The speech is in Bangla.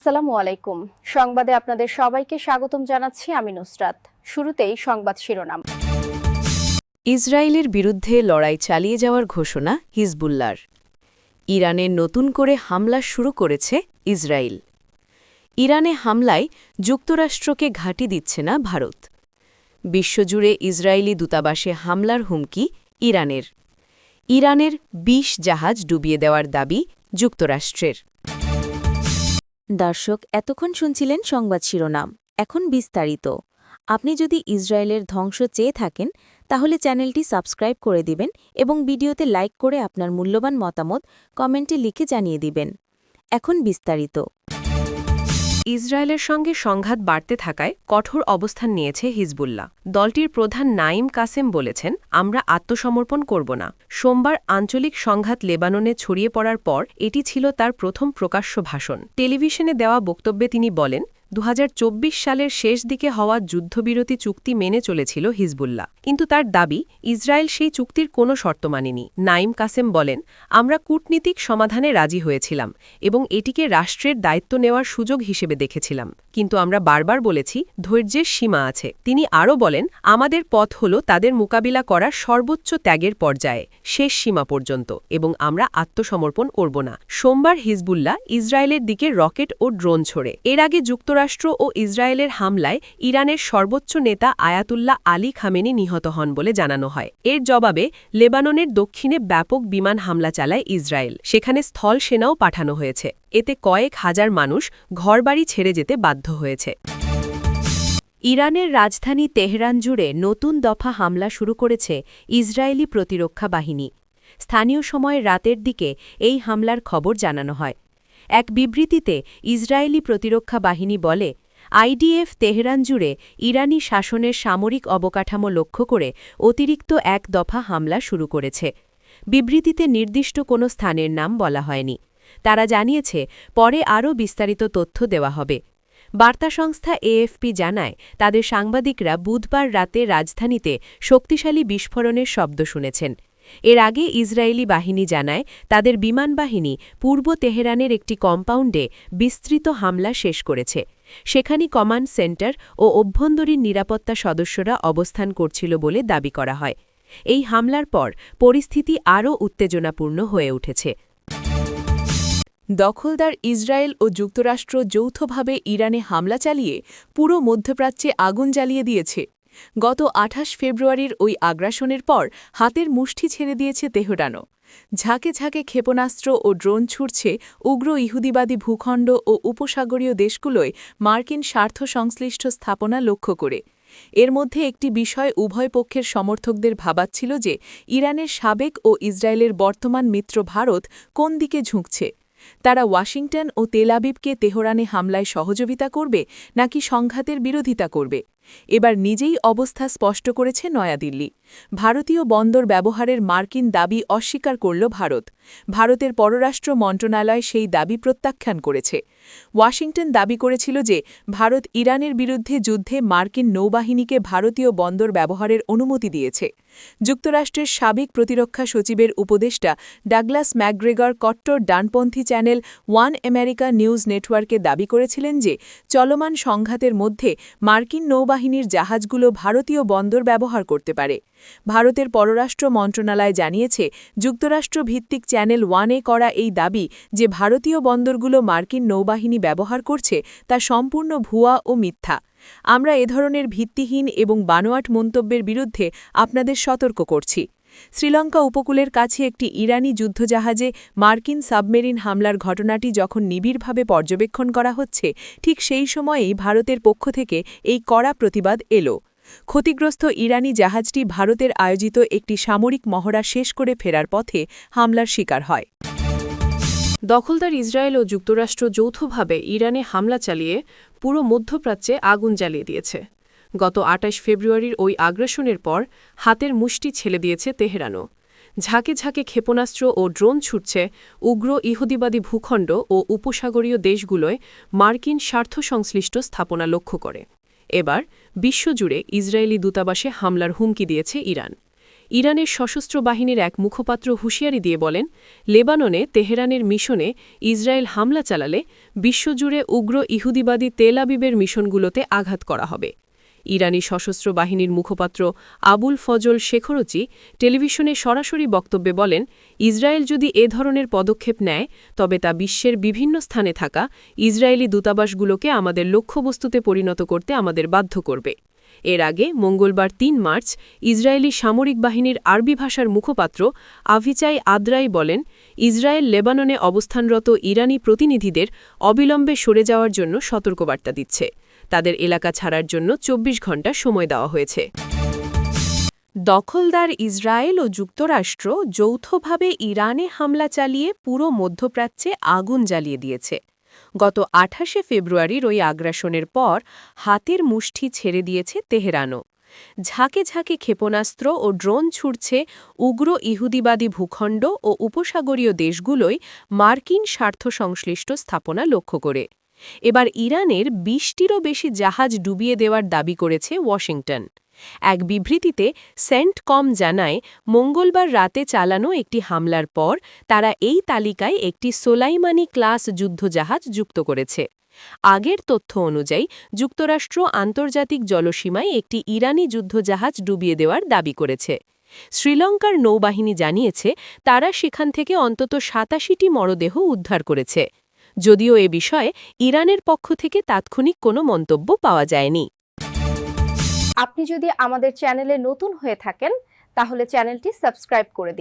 আসসালামু আলাইকুম। সংবাদে আপনাদের সবাইকে স্বাগতম জানাচ্ছি আমি নুসরাত। শুরুতেই সংবাদ শিরোনাম। ইসরায়েলের বিরুদ্ধে লড়াই চালিয়ে যাওয়ার ঘোষণা হিজবুল্লাহর। ইরানে নতুন করে হামলা শুরু করেছে ইসরায়েল। ইরানে হামলায় যুক্তরাষ্ট্রকে ঘাঁটি দিচ্ছে না ভারত। বিশ্বজুড়ে ইসরায়েলি দূতাবাসে হামলার হুমকি ইরানের। ইরানের ২০ জাহাজ ডুবিয়ে দেওয়ার দাবি যুক্তরাষ্ট্রের। দর্শক, এতক্ষণ শুনছিলেন সংবাদ শিরোনাম। এখন বিস্তারিত। আপনি যদি ইসরায়েলের ধ্বংস চেয়ে থাকেন তাহলে চ্যানেলটি সাবস্ক্রাইব করে দিবেন এবং ভিডিওতে লাইক করে আপনার মূল্যবান মতামত কমেন্টে লিখে জানিয়ে দিবেন। এখন বিস্তারিত। ইসরায়েলের সঙ্গে সংঘাত বাড়তে থাকায় কঠোর অবস্থান নিয়েছে হিজবুল্লাহ। দলটির প্রধান নাঈম কাসেম বলেছেন, আমরা আত্মসমর্পণ করব না। সোমবার আঞ্চলিক সংঘাত লেবাননে ছড়িয়ে পড়ার পর এটি ছিল তার প্রথম প্রকাশ্য ভাষণ। টেলিভিশনে দেওয়া বক্তব্যে তিনি বলেন, ২০২৪ সালের শেষ দিকে হওয়া যুদ্ধবিরতি চুক্তি মেনে চলেছিল হিজবুল্লাহ, কিন্তু তার দাবি ইসরায়েল সেই চুক্তির কোনো শর্ত মানেনি। নাঈম কাসেম বলেন, আমরা কূটনীতিক সমাধানে রাজি হয়েছিলাম এবং এটিকে রাষ্ট্রের দায়িত্ব নেওয়ার সুযোগ হিসেবে দেখেছিলাম, কিন্তু আমরা বারবার বলেছি ধৈর্যের সীমা আছে। তিনি আরও বলেন, আমাদের পথ হল তাদের মোকাবিলা করার সর্বোচ্চ ত্যাগের পর্যায়ে, শেষ সীমা পর্যন্ত, এবং আমরা আত্মসমর্পণ করব না। সোমবার হিজবুল্লাহ ইসরায়েলের দিকে রকেট ও ড্রোন ছোড়ে। এর আগে যুক্তরাষ্ট্র ও ইসরায়েলের হামলায় ইরানের সর্বোচ্চ নেতা আয়াতুল্লাহ আলী খামেনি নিহত হন বলে জানানো হয়। এর জবাবে লেবাননের দক্ষিণে ব্যাপক বিমান হামলা চালায় ইসরায়েল। সেখানে স্থল সেনাও পাঠানো হয়েছে। এতে কয়েক হাজার মানুষ ঘরবাড়ি ছেড়ে যেতে বাধ্য হয়েছে। ইরানের রাজধানী তেহরান জুড়ে নতুন দফা হামলা শুরু করেছে ইসরায়েলি প্রতিরক্ষা বাহিনী। স্থানীয় সময় রাতের দিকে এই হামলার খবর জানানো হয়। এক বিবৃতিতে ইসরায়েলি প্রতিরক্ষা বাহিনী বলে, আইডিএফ তেহরান জুড়ে ইরানি শাসনের সামরিক অবকাঠামো লক্ষ্য করে অতিরিক্ত এক দফা হামলা শুরু করেছে। বিবৃতিতে নির্দিষ্ট কোনো স্থানের নাম বলা হয়নি। তারা জানিয়েছে, পরে আরও বিস্তারিত তথ্য দেওয়া হবে। বার্তা সংস্থা এএফপি জানায়, তাদের সাংবাদিকরা বুধবার রাতে রাজধানীতে শক্তিশালী বিস্ফোরণের শব্দ শুনেছেন। এর আগে ইসরায়েলি বাহিনী জানায়, তাদের বিমান বাহিনী পূর্ব তেহরানের একটি কম্পাউন্ডে বিস্তৃত হামলা শেষ করেছে। সেখানে কমান্ড সেন্টার ও অভ্যন্তরীণ নিরাপত্তা সদস্যরা অবস্থান করছিল বলে দাবি করা হয়। এই হামলার পর পরিস্থিতি আরও উত্তেজনাপূর্ণ হয়ে উঠেছে। দখলদার ইসরায়েল ও যুক্তরাষ্ট্র যৌথভাবে ইরানে হামলা চালিয়ে পুরো মধ্যপ্রাচ্যে আগুন জ্বালিয়ে দিয়েছে। গত ২৮ ফেব্রুয়ারির ওই আগ্রাসনের পর হাতের মুষ্টি ছেড়ে দিয়েছে তেহরানও। ঝাঁকে ঝাঁকে ক্ষেপণাস্ত্র ও ড্রোন ছুড়ছে উগ্র ইহুদিবাদী ভূখণ্ড ও উপসাগরীয় দেশগুলোয় মার্কিন স্বার্থ সংশ্লিষ্ট স্থাপনা লক্ষ্য করে। এর মধ্যে একটি বিষয় উভয় পক্ষের সমর্থকদের ভাবাচ্ছিল যে ইরানের সাবেক ও ইসরায়েলের বর্তমান মিত্র ভারত কোন দিকে ঝুঁকছে। তারা ওয়াশিংটন ও তেল আবিবকে তেহরানে হামলায় সহযোগিতা করবে নাকি সংঘাতের বিরোধিতা করবে। এবার নিজেই অবস্থা স্পষ্ট করেছে নয়াদিল্লি। ভারতীয় বন্দর ব্যবহারের মার্কিন দাবি অস্বীকার করল ভারত। ভারতের পররাষ্ট্র মন্ত্রণালয় সেই দাবি প্রত্যাখ্যান করেছে। ওয়াশিংটন দাবি করেছিল যে ভারত ইরানের বিরুদ্ধে যুদ্ধে মার্কিন নৌবাহিনীকে ভারতীয় বন্দর ব্যবহারের অনুমতি দিয়েছে। যুক্তরাষ্ট্রের সাবেক প্রতিরক্ষা সচিবের উপদেষ্টা ডাগলাস ম্যাকগ্রেগর কট্টর ডানপন্থী চ্যানেল ওয়ান আমেরিকা নিউজ নেটওয়ার্কে দাবি করেছিলেন যে চলমান সংঘাতের মধ্যে মার্কিন নৌবাহিনীর জাহাজগুলো ভারতীয় বন্দর ব্যবহার করতে পারে। ভারতের পররাষ্ট্র মন্ত্রণালয় জানিয়েছে, যুক্তরাষ্ট্র ভিত্তিক চ্যানেল ওয়ানে করা এই দাবি যে ভারতীয় বন্দরগুলো মার্কিন নৌবাহিনী ব্যবহার করছে তা সম্পূর্ণ ভুয়া ও মিথ্যা। আমরা এ ধরনের ভিত্তিহীন এবং বানোয়াট মন্তব্যের বিরুদ্ধে আপনাদের সতর্ক করছি। শ্রীলঙ্কা উপকূলের কাছে একটি ইরানি যুদ্ধজাহাজে মার্কিন সাবমেরিন হামলার ঘটনাটি যখন নিবিড়ভাবে পর্যবেক্ষণ করা হচ্ছে, ঠিক সেই সময়েই ভারতের পক্ষ থেকে এই কড়া প্রতিবাদ এলো। ক্ষতিগ্রস্ত ইরানি জাহাজটি ভারতের আয়োজিত একটি সামরিক মহড়া শেষ করে ফেরার পথে হামলার শিকার হয়। দখলদার ইসরায়েল ও যুক্তরাষ্ট্র যৌথভাবে ইরানে হামলা চালিয়ে পুরো মধ্যপ্রাচ্যে আগুন জ্বালিয়ে দিয়েছে। গত ২৮ ফেব্রুয়ারির ওই আগ্রাসনের পর হাতের মুষ্টি ছেড়ে দিয়েছে তেহরানও। ঝাঁকে ঝাঁকে ক্ষেপণাস্ত্র ও ড্রোন ছুটছে উগ্র ইহুদিবাদী ভূখণ্ড ও উপসাগরীয় দেশগুলোয় মার্কিন স্বার্থ সংশ্লিষ্ট স্থাপনা লক্ষ্য করে। এবার বিশ্বজুড়ে ইসরায়েলি দূতাবাসে হামলার হুমকি দিয়েছে ইরান। ইরানের সশস্ত্র বাহিনীর এক মুখপাত্র হুঁশিয়ারি দিয়ে বলেন, লেবাননে তেহরানের মিশনে ইসরায়েল হামলা চালালে বিশ্বজুড়ে উগ্র ইহুদিবাদী তেল আবিবের মিশনগুলোতে আঘাত করা হবে। ইরানি সশস্ত্র বাহিনীর মুখপাত্র আবুল ফজল শেখরচি টেলিভিশনে সরাসরি বক্তব্যে বলেন, ইসরায়েল যদি এ ধরনের পদক্ষেপ নেয় তবে তা বিশ্বের বিভিন্ন স্থানে থাকা ইসরায়েলি দূতাবাসগুলোকে আমাদের লক্ষ্যবস্তুতে পরিণত করতে আমাদের বাধ্য করবে। এর আগে মঙ্গলবার ৩ মার্চ ইসরায়েলি সামরিক বাহিনীর আরবি ভাষার মুখপাত্র আভিচাই আদ্রাই বলেন, ইসরায়েল লেবাননে অবস্থানরত ইরানি প্রতিনিধিদের অবিলম্বে সরে যাওয়ার জন্য সতর্কবার্তা দিচ্ছে। তাদের এলাকা ছাড়ার জন্য ২৪ ঘণ্টা সময় দেওয়া হয়েছে। দখলদার ইসরায়েল ও যুক্তরাষ্ট্র যৌথভাবে ইরানে হামলা চালিয়ে পুরো মধ্যপ্রাচ্যে আগুন জ্বালিয়ে দিয়েছে। গত ২৮ ফেব্রুয়ারির ওই আগ্রাসনের পর হাতের মুষ্টি ছেড়ে দিয়েছে তেহরানও। ঝাঁকে ঝাঁকে ক্ষেপণাস্ত্র ও ড্রোন ছুড়ছে উগ্র ইহুদিবাদী ভূখণ্ড ও উপসাগরীয় দেশগুলোই মার্কিন স্বার্থ সংশ্লিষ্ট স্থাপনা লক্ষ্য করে। এবার ইরানের ২০টিরও বেশি জাহাজ ডুবিয়ে দেওয়ার দাবি করেছে ওয়াশিংটন। এক বিবৃতিতে সেন্টকম জানায়, মঙ্গলবার রাতে চালানো একটি হামলার পর তারা এই তালিকায় একটি সোলাইমানি ক্লাস যুদ্ধজাহাজ যুক্ত করেছে। আগের তথ্য অনুযায়ী যুক্তরাষ্ট্র আন্তর্জাতিক জলসীমায় একটি ইরানি যুদ্ধজাহাজ ডুবিয়ে দেওয়ার দাবি করেছে। শ্রীলঙ্কার নৌবাহিনী জানিয়েছে তারা সেখান থেকে অন্তত ৮৭টি মরদেহ উদ্ধার করেছে। যদিও এ বিষয়ে ইরানের পক্ষ থেকে তাৎক্ষণিক কোনো মন্তব্য পাওয়া যায়নি। আপনি যদি আমাদের চ্যানেলে নতুন হয়ে থাকেন তাহলে চ্যানেলটি সাবস্ক্রাইব করে দিন।